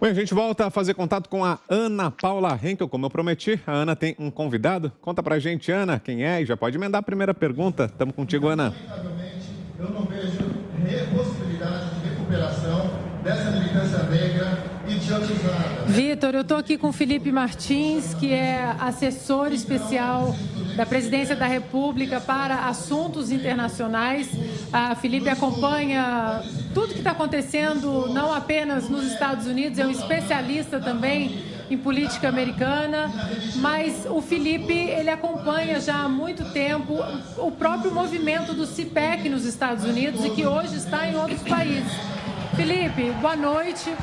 Bom, a gente volta a fazer contato com a Ana Paula Henkel, como eu prometi. A Ana tem um convidado. Conta pra gente, Ana, quem é? E já pode emendar a primeira pergunta. Estamos contigo, Ana. Eu não vejo possibilidade de recuperação dessa militância negra idiotizada. Vitor, eu estou aqui com o Felipe Martins, que é assessor especial da Presidência da República para assuntos internacionais. A Felipe acompanha tudo que está acontecendo, não apenas nos Estados Unidos, é um especialista também em política americana, mas o Felipe, ele acompanha já há muito tempo o próprio movimento do CPEC nos Estados Unidos e que hoje está em outros países. Felipe, boa noite.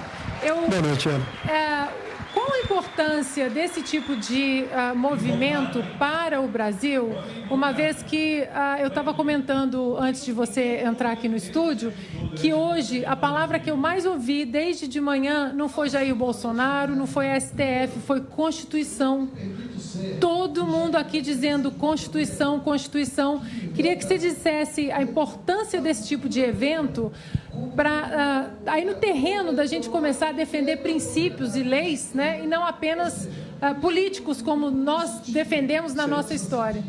Boa noite, Ana. Qual a importância desse tipo de movimento para o Brasil, uma vez que eu estava comentando antes de você entrar aqui no estúdio, que hoje a palavra que eu mais ouvi desde de manhã não foi Jair Bolsonaro, não foi STF, foi Constituição. Todo mundo aqui dizendo Constituição, Constituição. Queria que você dissesse a importância desse tipo de evento para aí no terreno da gente começar a defender princípios e leis, né, e não apenas políticos como nós defendemos na nossa história.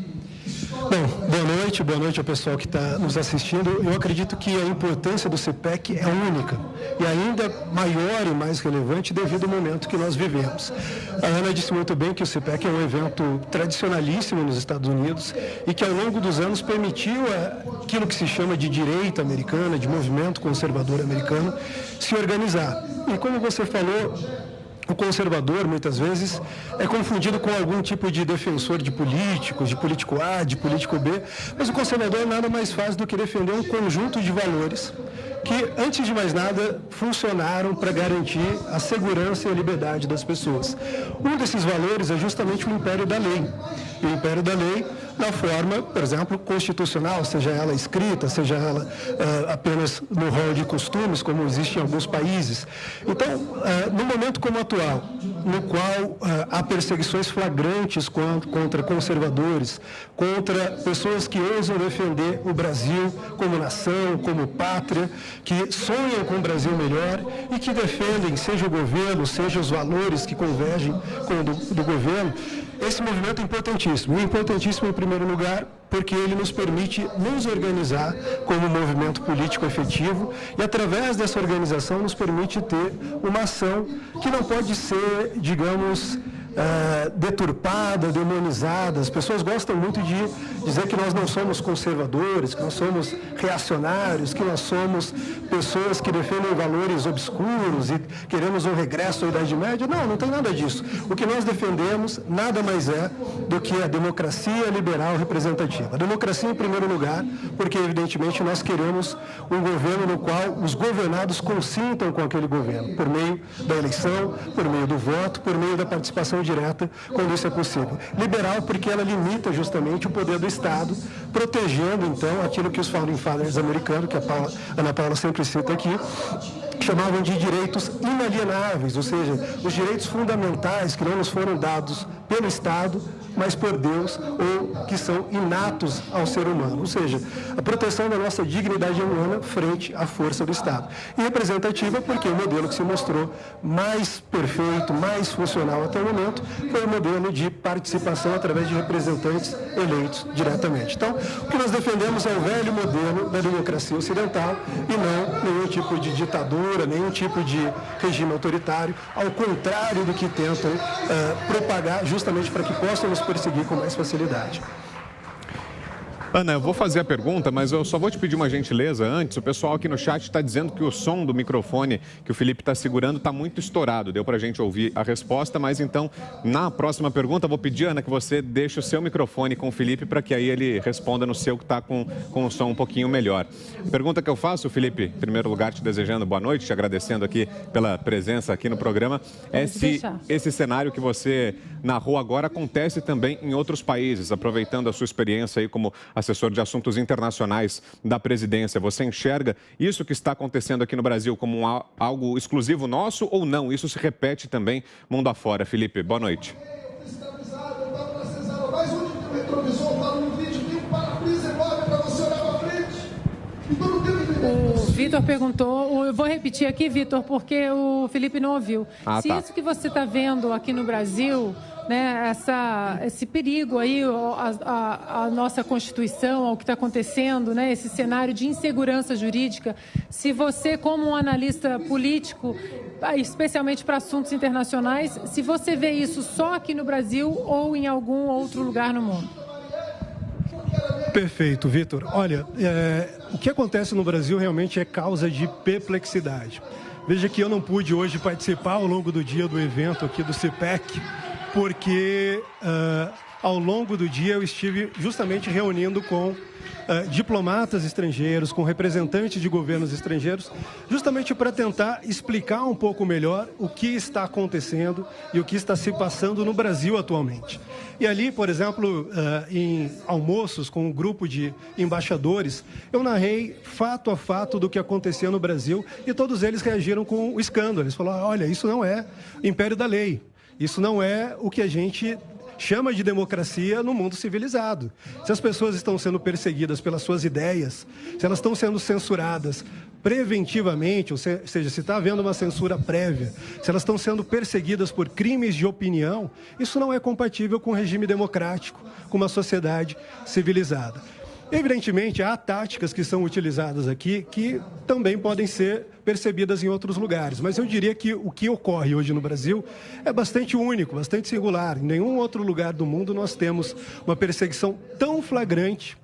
Bom, boa noite ao pessoal que está nos assistindo. Eu acredito que a importância do CPEC é única e ainda maior e mais relevante devido ao momento que nós vivemos. A Ana disse muito bem que o CPEC é um evento tradicionalíssimo nos Estados Unidos e que ao longo dos anos permitiu aquilo que se chama de direita americana, de movimento conservador americano, se organizar. E como você falou, o conservador, muitas vezes, é confundido com algum tipo de defensor de políticos, de político A, de político B, mas o conservador nada mais faz do que defender um conjunto de valores que, antes de mais nada, funcionaram para garantir a segurança e a liberdade das pessoas. Um desses valores é justamente o império da lei. E o império da lei na forma, por exemplo, constitucional, seja ela escrita, seja ela apenas no rol de costumes, como existe em alguns países. Então, no momento como o atual, no qual há perseguições flagrantes contra conservadores, contra pessoas que ousam defender o Brasil como nação, como pátria, que sonham com um Brasil melhor e que defendem, seja o governo, seja os valores que convergem com o do governo, esse movimento é importantíssimo. E importantíssimo, em primeiro lugar, porque ele nos permite nos organizar como um movimento político efetivo e, através dessa organização, nos permite ter uma ação que não pode ser, digamos, deturpada, demonizada. As pessoas gostam muito de dizer que nós não somos conservadores, que nós somos reacionários, que nós somos pessoas que defendem valores obscuros e queremos um regresso à Idade Média. Não, não tem nada disso. O que nós defendemos nada mais é do que a democracia liberal representativa. A democracia em primeiro lugar, porque evidentemente nós queremos um governo no qual os governados consintam com aquele governo, por meio da eleição, por meio do voto, por meio da participação direta, quando isso é possível. Liberal porque ela limita justamente o poder do Estado, protegendo então aquilo que os founding fathers americanos, que a Ana Paula sempre cita aqui, chamavam de direitos inalienáveis, ou seja, os direitos fundamentais que não nos foram dados pelo Estado, mas por Deus, ou que são inatos ao ser humano, ou seja, a proteção da nossa dignidade humana frente à força do Estado. E representativa porque o modelo que se mostrou mais perfeito, mais funcional até o momento, foi o modelo de participação através de representantes eleitos diretamente. Então, o que nós defendemos é o velho modelo da democracia ocidental e não nenhum tipo de ditadura, nenhum tipo de regime autoritário, ao contrário do que tentam propagar justamente para que possam nos perseguir com mais facilidade. Ana, eu vou fazer a pergunta, mas eu só vou te pedir uma gentileza antes. O pessoal aqui no chat está dizendo que o som do microfone que o Felipe está segurando está muito estourado. Deu para a gente ouvir a resposta, mas então, na próxima pergunta, eu vou pedir, Ana, que você deixe o seu microfone com o Felipe para que aí ele responda no seu que está com o som um pouquinho melhor. A pergunta que eu faço, Felipe, em primeiro lugar, te desejando boa noite, te agradecendo aqui pela presença aqui no programa, é se esse cenário que você narrou agora acontece também em outros países, aproveitando a sua experiência aí como assessor de assuntos internacionais da presidência. Você enxerga isso que está acontecendo aqui no Brasil como algo exclusivo nosso ou não? Isso se repete também mundo afora. Felipe, boa noite. O Vitor perguntou, eu vou repetir aqui, Vitor, porque o Felipe não ouviu. Se tá. Isso que você está vendo aqui no Brasil, né, esse perigo aí, a nossa Constituição, ao que está acontecendo, né, esse cenário de insegurança jurídica, se você, como um analista político, especialmente para assuntos internacionais, se você vê isso só aqui no Brasil ou em algum outro lugar no mundo? Perfeito, Vitor. Olha, o que acontece no Brasil realmente é causa de perplexidade. Veja que eu não pude hoje participar ao longo do dia do evento aqui do CPEC, porque ao longo do dia eu estive justamente reunindo com diplomatas estrangeiros, com representantes de governos estrangeiros, justamente para tentar explicar um pouco melhor o que está acontecendo e o que está se passando no Brasil atualmente. E ali, por exemplo, em almoços com um grupo de embaixadores, eu narrei fato a fato do que acontecia no Brasil e todos eles reagiram com o escândalo. Eles falaram, olha, isso não é império da lei, isso não é o que a gente chama de democracia no mundo civilizado. Se as pessoas estão sendo perseguidas pelas suas ideias, se elas estão sendo censuradas preventivamente, ou seja, se está havendo uma censura prévia, se elas estão sendo perseguidas por crimes de opinião, isso não é compatível com um regime democrático, com uma sociedade civilizada. Evidentemente, há táticas que são utilizadas aqui que também podem ser percebidas em outros lugares. Mas eu diria que o que ocorre hoje no Brasil é bastante único, bastante singular. Em nenhum outro lugar do mundo nós temos uma perseguição tão flagrante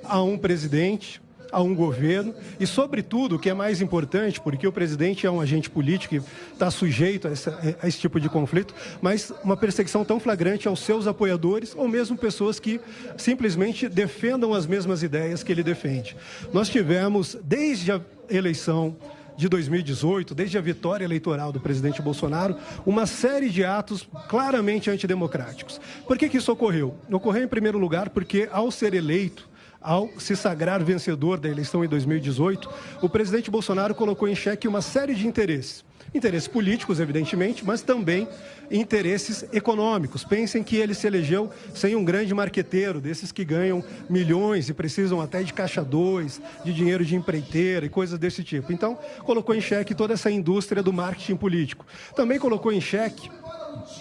a um presidente, a um governo e, sobretudo, o que é mais importante, porque o presidente é um agente político e está sujeito a esse tipo de conflito, mas uma perseguição tão flagrante aos seus apoiadores ou mesmo pessoas que simplesmente defendam as mesmas ideias que ele defende. Nós tivemos, desde a eleição de 2018, desde a vitória eleitoral do presidente Bolsonaro, uma série de atos claramente antidemocráticos. Por que isso ocorreu? Ocorreu, em primeiro lugar, porque, ao ser eleito, ao se sagrar vencedor da eleição em 2018, o presidente Bolsonaro colocou em xeque uma série de interesses. Interesses políticos, evidentemente, mas também interesses econômicos. Pensem que ele se elegeu sem um grande marqueteiro, desses que ganham milhões e precisam até de caixa 2, de dinheiro de empreiteira e coisas desse tipo. Então, colocou em xeque toda essa indústria do marketing político. Também colocou em xeque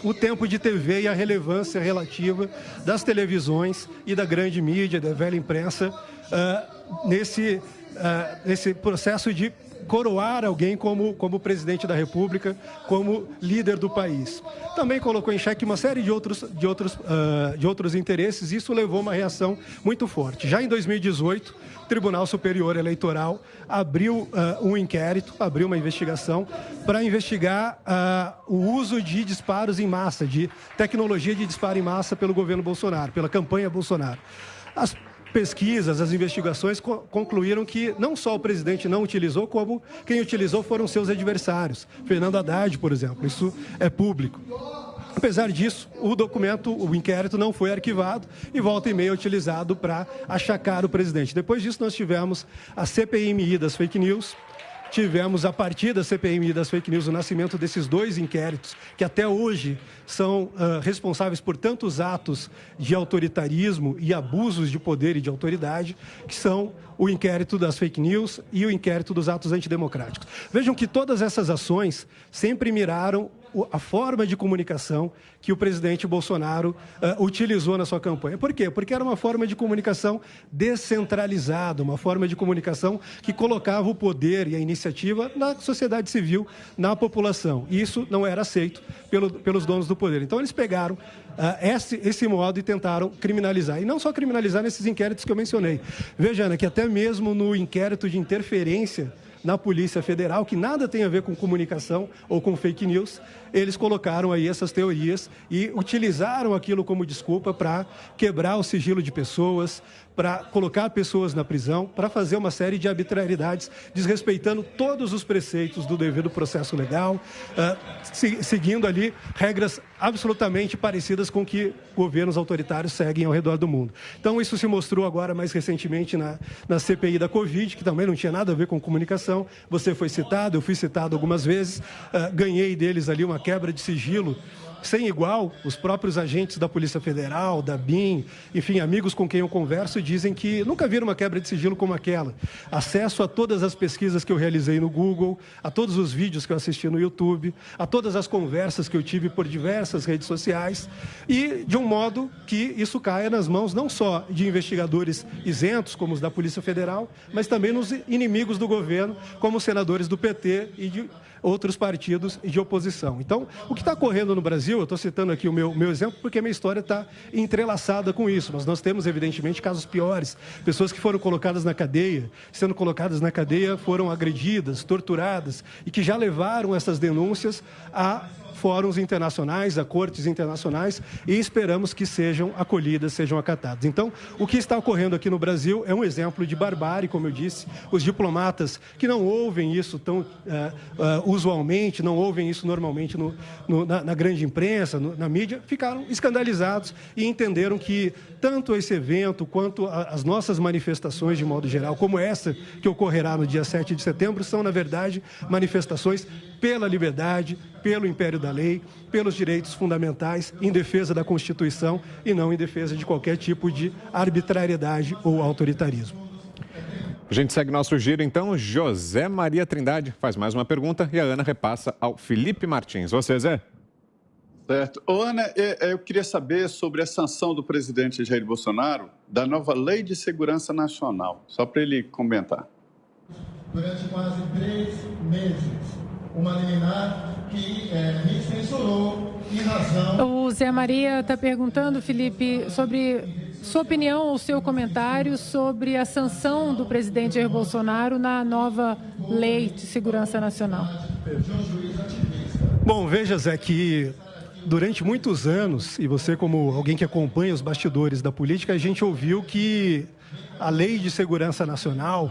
o tempo de TV e a relevância relativa das televisões e da grande mídia, da velha imprensa, nesse processo de coroar alguém como presidente da República, como líder do país. Também colocou em xeque uma série de outros interesses e isso levou a uma reação muito forte. Já em 2018, o Tribunal Superior Eleitoral abriu um inquérito, abriu uma investigação para investigar o uso de disparos em massa, de tecnologia de disparo em massa pelo governo Bolsonaro, pela campanha Bolsonaro. As pesquisas, as investigações concluíram que não só o presidente não utilizou, como quem utilizou foram seus adversários. Fernando Haddad, por exemplo, isso é público. Apesar disso, o inquérito não foi arquivado e volta e meia utilizado para achacar o presidente. Depois disso, nós tivemos a CPMI das fake news. Tivemos, a partir da CPMI das fake news, o nascimento desses dois inquéritos, que até hoje são responsáveis por tantos atos de autoritarismo e abusos de poder e de autoridade, que são o inquérito das fake news e o inquérito dos atos antidemocráticos. Vejam que todas essas ações sempre miraram a forma de comunicação que o presidente Bolsonaro utilizou na sua campanha. Por quê? Porque era uma forma de comunicação descentralizada, uma forma de comunicação que colocava o poder e a iniciativa na sociedade civil, na população. E isso não era aceito pelos donos do poder. Então, eles pegaram esse modo e tentaram criminalizar. E não só criminalizar nesses inquéritos que eu mencionei. Veja, Ana, que até mesmo no inquérito de interferência na Polícia Federal, que nada tem a ver com comunicação ou com fake news, eles colocaram aí essas teorias e utilizaram aquilo como desculpa para quebrar o sigilo de pessoas, para colocar pessoas na prisão, para fazer uma série de arbitrariedades, desrespeitando todos os preceitos do devido processo legal, seguindo ali regras absolutamente parecidas com que governos autoritários seguem ao redor do mundo. Então, isso se mostrou agora mais recentemente na CPI da Covid, que também não tinha nada a ver com comunicação. Você foi citado, eu fui citado algumas vezes, ganhei deles ali uma quebra de sigilo sem igual. Os próprios agentes da Polícia Federal, da BIM, enfim, amigos com quem eu converso, dizem que nunca viram uma quebra de sigilo como aquela. Acesso a todas as pesquisas que eu realizei no Google, a todos os vídeos que eu assisti no YouTube, a todas as conversas que eu tive por diversas redes sociais, e de um modo que isso caia nas mãos não só de investigadores isentos, como os da Polícia Federal, mas também nos inimigos do governo, como os senadores do PT e de outros partidos de oposição. Então, o que está ocorrendo no Brasil, eu estou citando aqui o meu exemplo, porque a minha história está entrelaçada com isso, mas nós temos, evidentemente, casos piores, pessoas que foram colocadas na cadeia, sendo colocadas na cadeia, foram agredidas, torturadas, e que já levaram essas denúncias a fóruns internacionais, a cortes internacionais, e esperamos que sejam acolhidas, sejam acatadas. Então, o que está ocorrendo aqui no Brasil é um exemplo de barbárie, como eu disse. Os diplomatas que não ouvem isso tão usualmente, não ouvem isso normalmente na grande imprensa, na mídia, ficaram escandalizados e entenderam que tanto esse evento quanto as nossas manifestações de modo geral, como essa que ocorrerá no dia 7 de setembro, são, na verdade, manifestações pela liberdade, pelo império da lei, pelos direitos fundamentais, em defesa da Constituição e não em defesa de qualquer tipo de arbitrariedade ou autoritarismo. A gente segue nosso giro, então. José Maria Trindade faz mais uma pergunta e a Ana repassa ao Felipe Martins. Você, Zé? Certo. Ô, Ana, eu queria saber sobre a sanção do presidente Jair Bolsonaro da nova Lei de Segurança Nacional, só para ele comentar. Durante quase 3 meses, uma liminar que me censurou em razão... O Zé Maria está perguntando, Felipe, sobre sua opinião ou seu comentário sobre a sanção do presidente Jair Bolsonaro na nova Lei de Segurança Nacional. Bom, veja, Zé, que durante muitos anos, e você como alguém que acompanha os bastidores da política, a gente ouviu que a Lei de Segurança Nacional,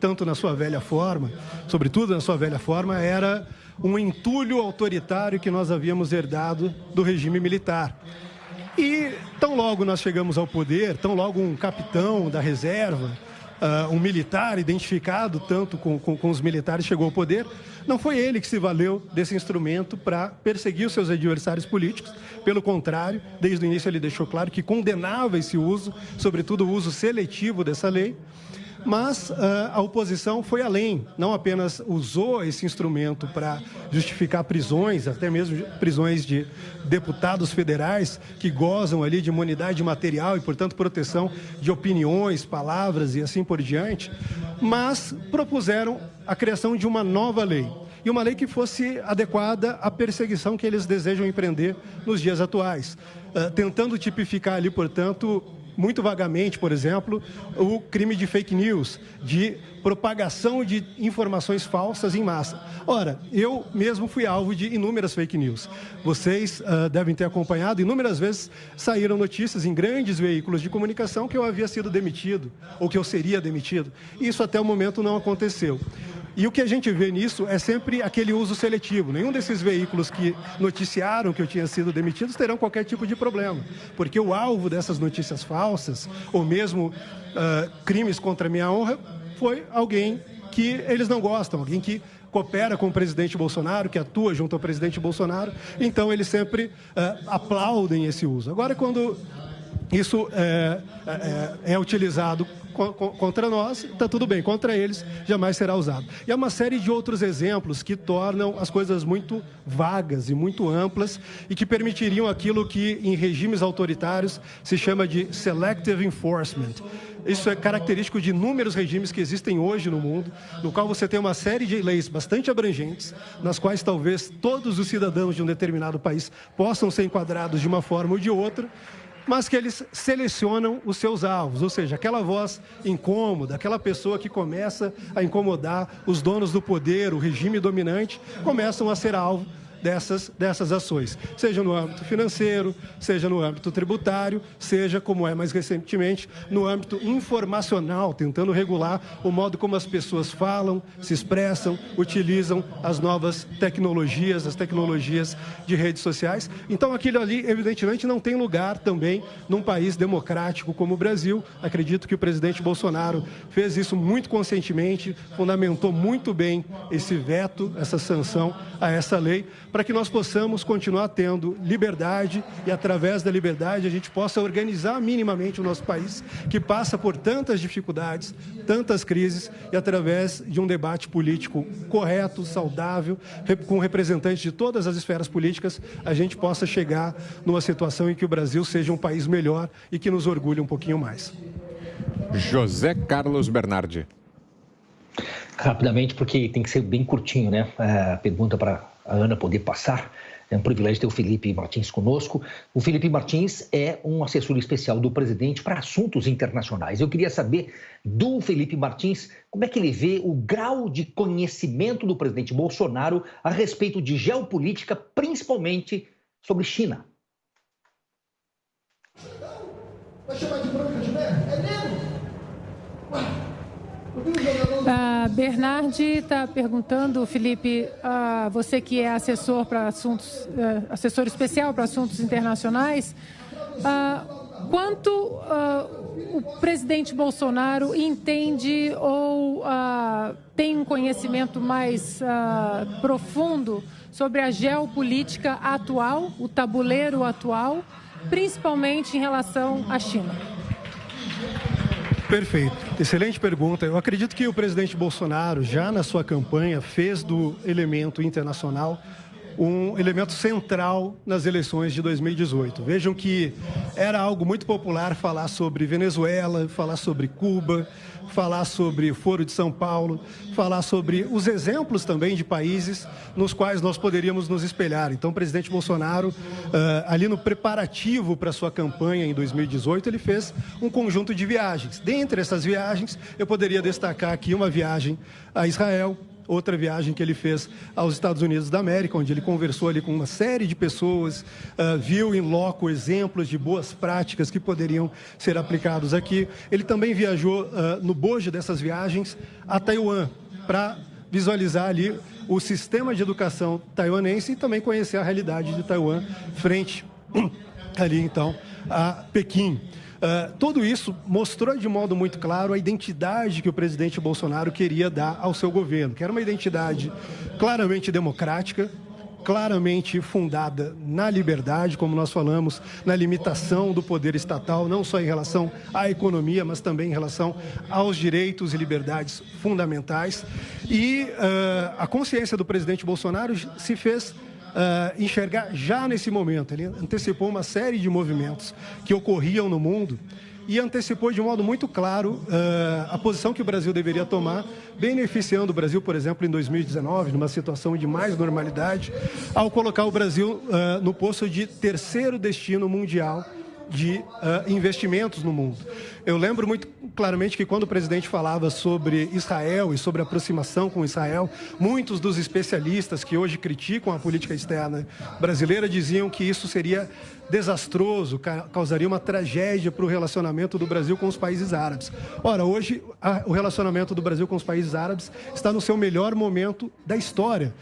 tanto na sua velha forma, sobretudo na sua velha forma, era um entulho autoritário que nós havíamos herdado do regime militar. E tão logo nós chegamos ao poder, tão logo um capitão da reserva, um militar identificado tanto com os militares chegou ao poder, não foi ele que se valeu desse instrumento para perseguir os seus adversários políticos. Pelo contrário, desde o início ele deixou claro que condenava esse uso, sobretudo o uso seletivo dessa lei. Mas a oposição foi além, não apenas usou esse instrumento para justificar prisões, até mesmo prisões de deputados federais que gozam ali de imunidade material e, portanto, proteção de opiniões, palavras e assim por diante, mas propuseram a criação de uma nova lei. E uma lei que fosse adequada à perseguição que eles desejam empreender nos dias atuais, tentando tipificar ali, portanto, muito vagamente, por exemplo, o crime de fake news, de propagação de informações falsas em massa. Ora, eu mesmo fui alvo de inúmeras fake news. Vocês devem ter acompanhado, inúmeras vezes saíram notícias em grandes veículos de comunicação que eu havia sido demitido, ou que eu seria demitido. Isso até o momento não aconteceu. E o que a gente vê nisso é sempre aquele uso seletivo. Nenhum desses veículos que noticiaram que eu tinha sido demitido terão qualquer tipo de problema. Porque o alvo dessas notícias falsas, ou mesmo crimes contra a minha honra, foi alguém que eles não gostam, alguém que coopera com o presidente Bolsonaro, que atua junto ao presidente Bolsonaro. Então, eles sempre aplaudem esse uso. Agora, quando isso é utilizado contra nós, está tudo bem, contra eles jamais será usado. E há uma série de outros exemplos que tornam as coisas muito vagas e muito amplas e que permitiriam aquilo que em regimes autoritários se chama de selective enforcement. Isso é característico de inúmeros regimes que existem hoje no mundo, no qual você tem uma série de leis bastante abrangentes, nas quais talvez todos os cidadãos de um determinado país possam ser enquadrados de uma forma ou de outra, mas que eles selecionam os seus alvos, ou seja, aquela voz incômoda, aquela pessoa que começa a incomodar os donos do poder, o regime dominante, começam a ser alvo dessas ações, seja no âmbito financeiro, seja no âmbito tributário, seja, como é mais recentemente, no âmbito informacional, tentando regular o modo como as pessoas falam, se expressam, utilizam as novas tecnologias, as tecnologias de redes sociais. Então, aquilo ali, evidentemente, não tem lugar também num país democrático como o Brasil. Acredito que o presidente Bolsonaro fez isso muito conscientemente, fundamentou muito bem esse veto, essa sanção a essa lei, para que nós possamos continuar tendo liberdade e, através da liberdade, a gente possa organizar minimamente o nosso país, que passa por tantas dificuldades, tantas crises, e através de um debate político correto, saudável, com representantes de todas as esferas políticas, a gente possa chegar numa situação em que o Brasil seja um país melhor e que nos orgulhe um pouquinho mais. José Carlos Bernardi. Rapidamente, porque tem que ser bem curtinho, né? A pergunta para a Ana poder passar. É um privilégio ter o Felipe Martins conosco. O Felipe Martins é um assessor especial do presidente para assuntos internacionais. Eu queria saber do Felipe Martins como é que ele vê o grau de conhecimento do presidente Bolsonaro a respeito de geopolítica, principalmente sobre China. Vai chamar de branca de neve? É mesmo? Bernardi está perguntando, Felipe, você que é assessor assessor especial para assuntos internacionais, quanto o presidente Bolsonaro entende ou tem um conhecimento mais profundo sobre a geopolítica atual, o tabuleiro atual, principalmente em relação à China? Perfeito. Excelente pergunta. Eu acredito que o presidente Bolsonaro, já na sua campanha, fez do elemento internacional um elemento central nas eleições de 2018. Vejam que era algo muito popular falar sobre Venezuela, falar sobre Cuba, falar sobre o Foro de São Paulo, falar sobre os exemplos também de países nos quais nós poderíamos nos espelhar. Então, o presidente Bolsonaro, ali no preparativo para a sua campanha em 2018, ele fez um conjunto de viagens. Dentre essas viagens, eu poderia destacar aqui uma viagem a Israel, outra viagem que ele fez aos Estados Unidos da América, onde ele conversou ali com uma série de pessoas, viu em loco exemplos de boas práticas que poderiam ser aplicados aqui. Ele também viajou no bojo dessas viagens a Taiwan, para visualizar ali o sistema de educação taiwanense e também conhecer a realidade de Taiwan frente ali, então, a Pequim. Tudo isso mostrou de modo muito claro a identidade que o presidente Bolsonaro queria dar ao seu governo, que era uma identidade claramente democrática, claramente fundada na liberdade, como nós falamos, na limitação do poder estatal, não só em relação à economia, mas também em relação aos direitos e liberdades fundamentais. E a consciência do presidente Bolsonaro se fez enxergar já nesse momento. Ele antecipou uma série de movimentos que ocorriam no mundo e antecipou de modo muito claro a posição que o Brasil deveria tomar, beneficiando o Brasil, por exemplo, em 2019, numa situação de mais normalidade, ao colocar o Brasil no posto de terceiro destino mundial de investimentos no mundo. Eu lembro muito claramente que quando o presidente falava sobre Israel e sobre a aproximação com Israel, muitos dos especialistas que hoje criticam a política externa brasileira diziam que isso seria desastroso, causaria uma tragédia para o relacionamento do Brasil com os países árabes. Ora, hoje o relacionamento do Brasil com os países árabes está no seu melhor momento da história.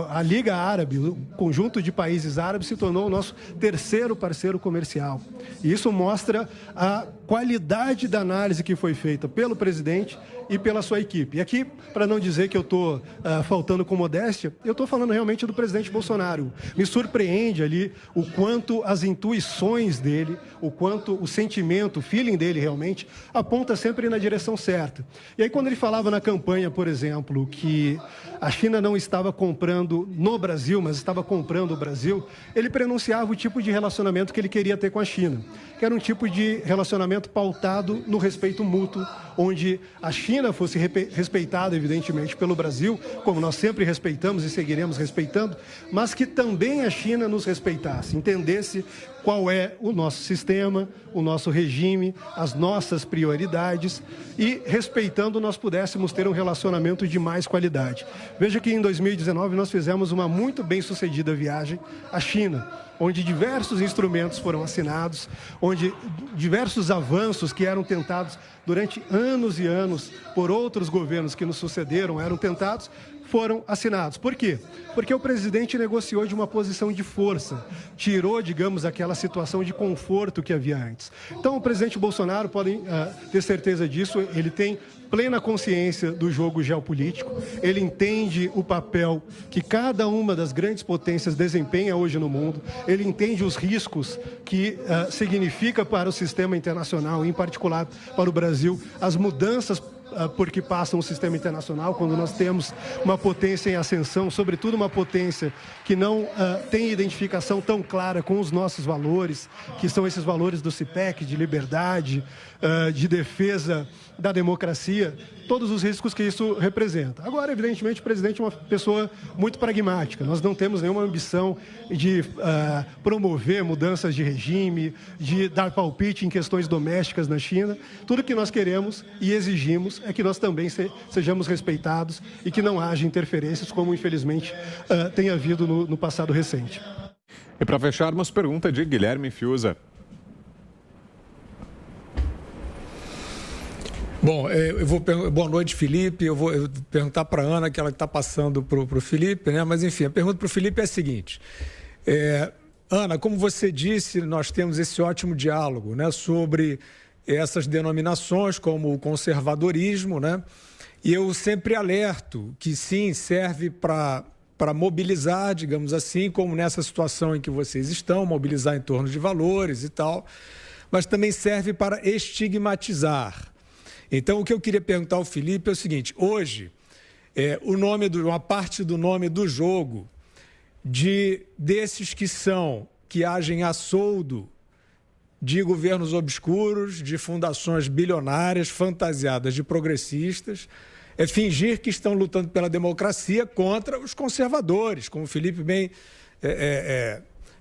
A Liga Árabe, o conjunto de países árabes, se tornou o nosso terceiro parceiro comercial. E isso mostra a qualidade da análise que foi feita pelo presidente e pela sua equipe. E aqui, para não dizer que eu estou faltando com modéstia, eu estou falando realmente do presidente Bolsonaro. Me surpreende ali o quanto as intuições dele, o quanto o sentimento, o feeling dele realmente, aponta sempre na direção certa. E aí, quando ele falava na campanha, por exemplo, que a China não estava comprando no Brasil, mas estava comprando o Brasil, ele pronunciava o tipo de relacionamento que ele queria ter com a China, que era um tipo de relacionamento pautado no respeito mútuo, onde a China fosse respeitada, evidentemente, pelo Brasil, como nós sempre respeitamos e seguiremos respeitando, mas que também a China nos respeitasse, entendesse qual é o nosso sistema, o nosso regime, as nossas prioridades e, respeitando, nós pudéssemos ter um relacionamento de mais qualidade. Veja que em 2019 nós fizemos uma muito bem-sucedida viagem à China, onde diversos instrumentos foram assinados, onde diversos avanços que eram tentados durante anos e anos por outros governos que nos sucederam eram tentados, foram assinados. Por quê? Porque o presidente negociou de uma posição de força, tirou, digamos, aquela situação de conforto que havia antes. Então, o presidente Bolsonaro, podem ter certeza disso, ele tem plena consciência do jogo geopolítico, ele entende o papel que cada uma das grandes potências desempenha hoje no mundo, ele entende os riscos que significa para o sistema internacional, em particular para o Brasil, as mudanças por que passa um sistema internacional, quando nós temos uma potência em ascensão, sobretudo uma potência que não tem identificação tão clara com os nossos valores, que são esses valores do CIPEC, de liberdade, de defesa da democracia, todos os riscos que isso representa. Agora, evidentemente, o presidente é uma pessoa muito pragmática. Nós não temos nenhuma ambição de promover mudanças de regime, de dar palpite em questões domésticas na China. Tudo que nós queremos e exigimos é que nós também sejamos respeitados e que não haja interferências, como infelizmente tem havido no passado recente. E para fecharmos, pergunta de Guilherme Fiuza. Bom, boa noite, Felipe. Eu vou perguntar para a Ana, que ela está passando para o Felipe, né? Mas, enfim, a pergunta para o Felipe é a seguinte. Ana, como você disse, nós temos esse ótimo diálogo, né, sobre essas denominações como o conservadorismo, né? E eu sempre alerto que, sim, serve para mobilizar, digamos assim, como nessa situação em que vocês estão, mobilizar em torno de valores e tal, mas também serve para estigmatizar. Então, o que eu queria perguntar ao Felipe é o seguinte: hoje, uma parte do nome do jogo desses que agem a soldo de governos obscuros, de fundações bilionárias, fantasiadas de progressistas, é fingir que estão lutando pela democracia contra os conservadores, como o Felipe bem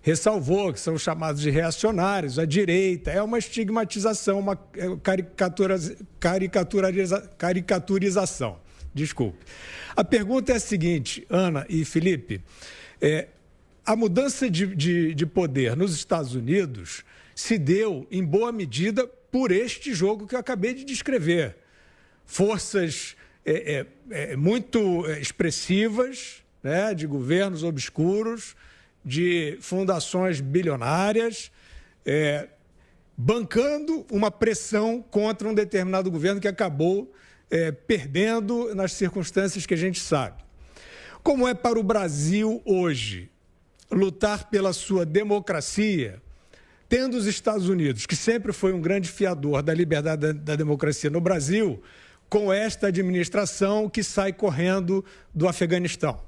ressalvou, que são chamados de reacionários, a direita. É uma estigmatização, uma caricaturização. Desculpe. A pergunta é a seguinte, Ana e Felipe: a mudança de poder nos Estados Unidos se deu, em boa medida, por este jogo que eu acabei de descrever. Forças muito expressivas, né, de governos obscuros, de fundações bilionárias, bancando uma pressão contra um determinado governo que acabou perdendo nas circunstâncias que a gente sabe. Como é para o Brasil hoje lutar pela sua democracia, tendo os Estados Unidos, que sempre foi um grande fiador da liberdade da democracia no Brasil, com esta administração que sai correndo do Afeganistão?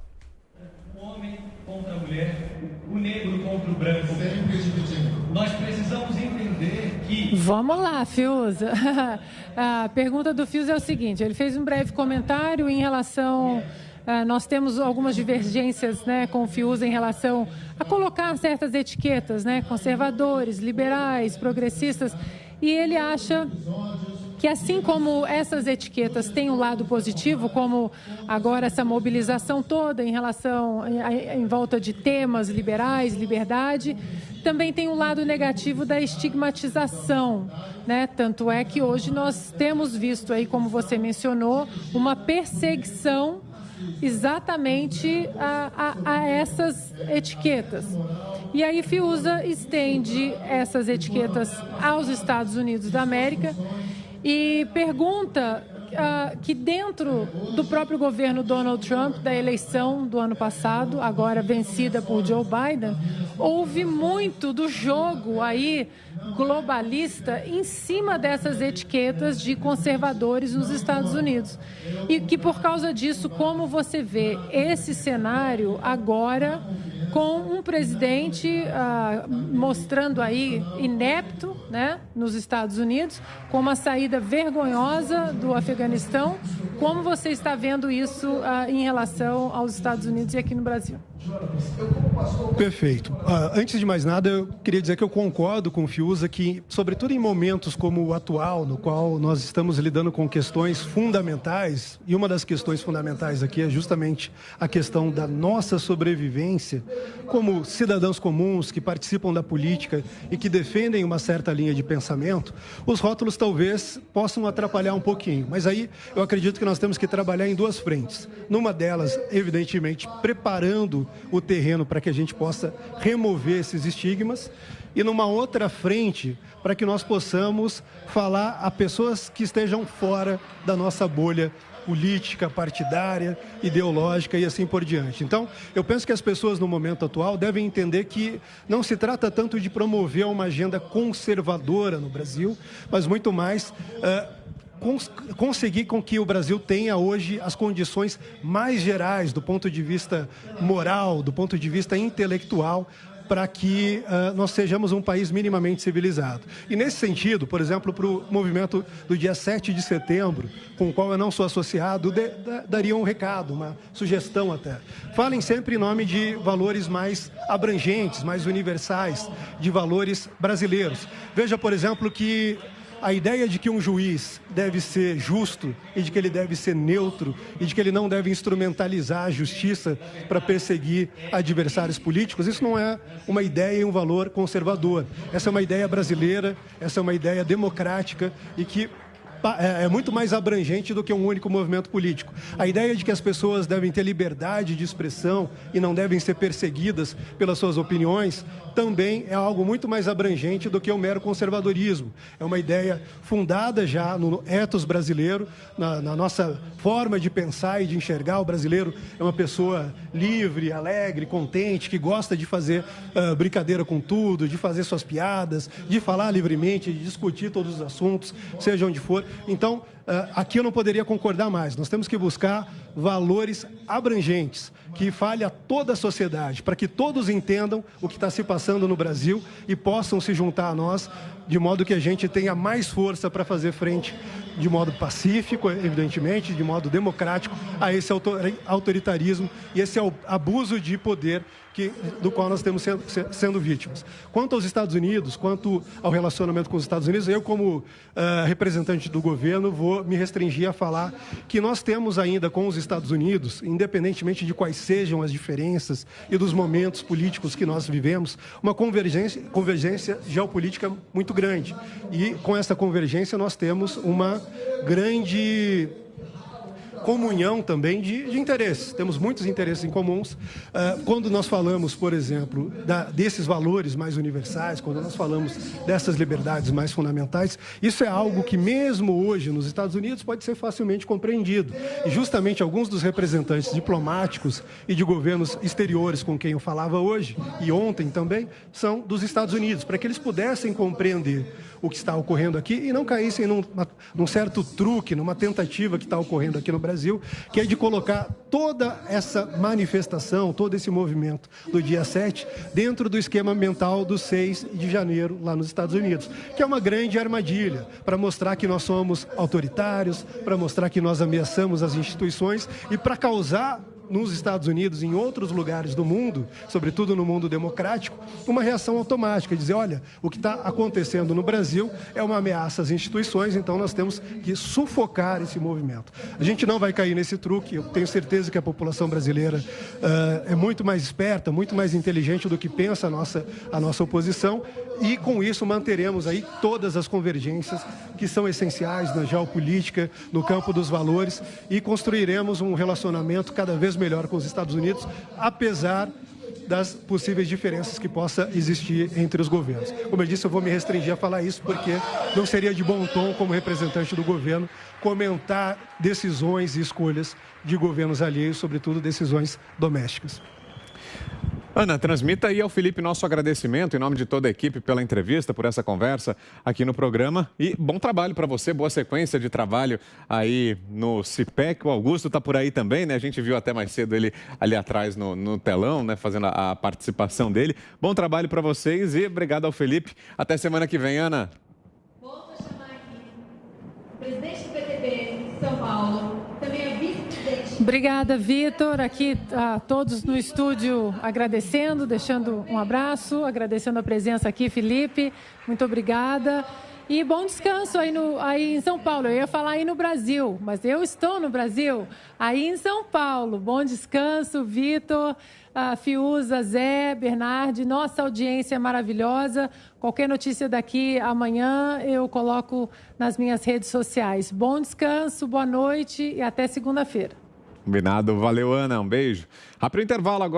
O homem contra a mulher, o negro contra o branco. Nós precisamos entender que... Vamos lá, Fiuza. A pergunta do Fiuza é o seguinte: ele fez um breve comentário em relação... Nós temos algumas divergências, né, com o Fiuza em relação a colocar certas etiquetas, né, conservadores, liberais, progressistas, e ele acha que, assim como essas etiquetas têm um lado positivo, como agora essa mobilização toda em relação, em volta de temas liberais, liberdade, também tem um lado negativo da estigmatização, né? Tanto é que hoje nós temos visto aí, como você mencionou, uma perseguição exatamente a essas etiquetas. E aí Fiuza estende essas etiquetas aos Estados Unidos da América e pergunta que dentro do próprio governo Donald Trump, da eleição do ano passado, agora vencida por Joe Biden, houve muito do jogo aí globalista em cima dessas etiquetas de conservadores nos Estados Unidos. E que por causa disso, como você vê esse cenário agora com um presidente mostrando aí inepto, né, nos Estados Unidos, com uma saída vergonhosa do Afeganistão, como você está vendo isso em relação aos Estados Unidos e aqui no Brasil? Perfeito. Antes de mais nada, eu queria dizer que eu concordo com o Fiuza que, sobretudo em momentos como o atual, no qual nós estamos lidando com questões fundamentais, e uma das questões fundamentais aqui é justamente a questão da nossa sobrevivência como cidadãos comuns que participam da política e que defendem uma certa linha de pensamento, os rótulos talvez possam atrapalhar um pouquinho. Mas aí eu acredito que nós temos que trabalhar em duas frentes. Numa delas, evidentemente, preparando o terreno para que a gente possa remover esses estigmas, e numa outra frente para que nós possamos falar a pessoas que estejam fora da nossa bolha política, partidária, ideológica e assim por diante. Então, eu penso que as pessoas no momento atual devem entender que não se trata tanto de promover uma agenda conservadora no Brasil, mas muito mais conseguir com que o Brasil tenha hoje as condições mais gerais do ponto de vista moral, do ponto de vista intelectual, para que nós sejamos um país minimamente civilizado. E nesse sentido, por exemplo, para o movimento do dia 7 de setembro, com o qual eu não sou associado, daria um recado, uma sugestão até. Falem sempre em nome de valores mais abrangentes, mais universais, de valores brasileiros. Veja, por exemplo, que a ideia de que um juiz deve ser justo e de que ele deve ser neutro e de que ele não deve instrumentalizar a justiça para perseguir adversários políticos, isso não é uma ideia e um valor conservador. Essa é uma ideia brasileira, essa é uma ideia democrática e que é muito mais abrangente do que um único movimento político. A ideia de que as pessoas devem ter liberdade de expressão e não devem ser perseguidas pelas suas opiniões também é algo muito mais abrangente do que o mero conservadorismo. É uma ideia fundada já no ethos brasileiro, na nossa forma de pensar e de enxergar. O brasileiro é uma pessoa livre, alegre, contente, que gosta de fazer brincadeira com tudo, de fazer suas piadas, de falar livremente, de discutir todos os assuntos, seja onde for. Então, aqui eu não poderia concordar mais. Nós temos que buscar valores abrangentes, que fale a toda a sociedade, para que todos entendam o que está se passando no Brasil e possam se juntar a nós, de modo que a gente tenha mais força para fazer frente, de modo pacífico, evidentemente, de modo democrático, a esse autoritarismo e esse abuso de poder do qual nós estamos sendo vítimas. Quanto aos Estados Unidos, quanto ao relacionamento com os Estados Unidos, eu, como representante do governo, vou me restringir a falar que nós temos ainda com os Estados Unidos, independentemente de quais sejam as diferenças e dos momentos políticos que nós vivemos, uma convergência geopolítica muito grande. E com essa convergência nós temos uma grande comunhão também de interesses. Temos muitos interesses em comuns. Quando nós falamos, por exemplo, desses valores mais universais, quando nós falamos dessas liberdades mais fundamentais, isso é algo que mesmo hoje nos Estados Unidos pode ser facilmente compreendido. E justamente alguns dos representantes diplomáticos e de governos exteriores com quem eu falava hoje e ontem também, são dos Estados Unidos, para que eles pudessem compreender o que está ocorrendo aqui e não caíssem num certo truque, numa tentativa que está ocorrendo aqui no Brasil, que é de colocar toda essa manifestação, todo esse movimento do dia 7 dentro do esquema mental do 6 de janeiro lá nos Estados Unidos, que é uma grande armadilha para mostrar que nós somos autoritários, para mostrar que nós ameaçamos as instituições e para causar nos Estados Unidos e em outros lugares do mundo, sobretudo no mundo democrático, uma reação automática, dizer, olha, o que está acontecendo no Brasil é uma ameaça às instituições, então nós temos que sufocar esse movimento. A gente não vai cair nesse truque, eu tenho certeza que a população brasileira é muito mais esperta, muito mais inteligente do que pensa a nossa oposição, e com isso manteremos aí todas as convergências que são essenciais na geopolítica, no campo dos valores, e construiremos um relacionamento cada vez melhor com os Estados Unidos, apesar das possíveis diferenças que possa existir entre os governos. Como eu disse, eu vou me restringir a falar isso porque não seria de bom tom, como representante do governo, comentar decisões e escolhas de governos alheios, sobretudo decisões domésticas. Ana, transmita aí ao Felipe nosso agradecimento em nome de toda a equipe pela entrevista, por essa conversa aqui no programa. E bom trabalho para você, boa sequência de trabalho aí no CIPEC. O Augusto está por aí também, né? A gente viu até mais cedo ele ali atrás no telão, né? Fazendo a participação dele. Bom trabalho para vocês e obrigado ao Felipe. Até semana que vem, Ana. Volto a chamar aqui o presidente do PTB de São Paulo, também é vice-presidente Obrigada, Vitor. Aqui todos no estúdio agradecendo, deixando um abraço, agradecendo a presença aqui, Felipe. Muito obrigada. E bom descanso aí em São Paulo. Eu ia falar aí no Brasil, mas eu estou no Brasil, aí em São Paulo. Bom descanso, Vitor, Fiuza, Zé, Bernardi. Nossa audiência é maravilhosa. Qualquer notícia daqui amanhã eu coloco nas minhas redes sociais. Bom descanso, boa noite e até segunda-feira. Combinado. Valeu, Ana. Um beijo. Para o intervalo agora.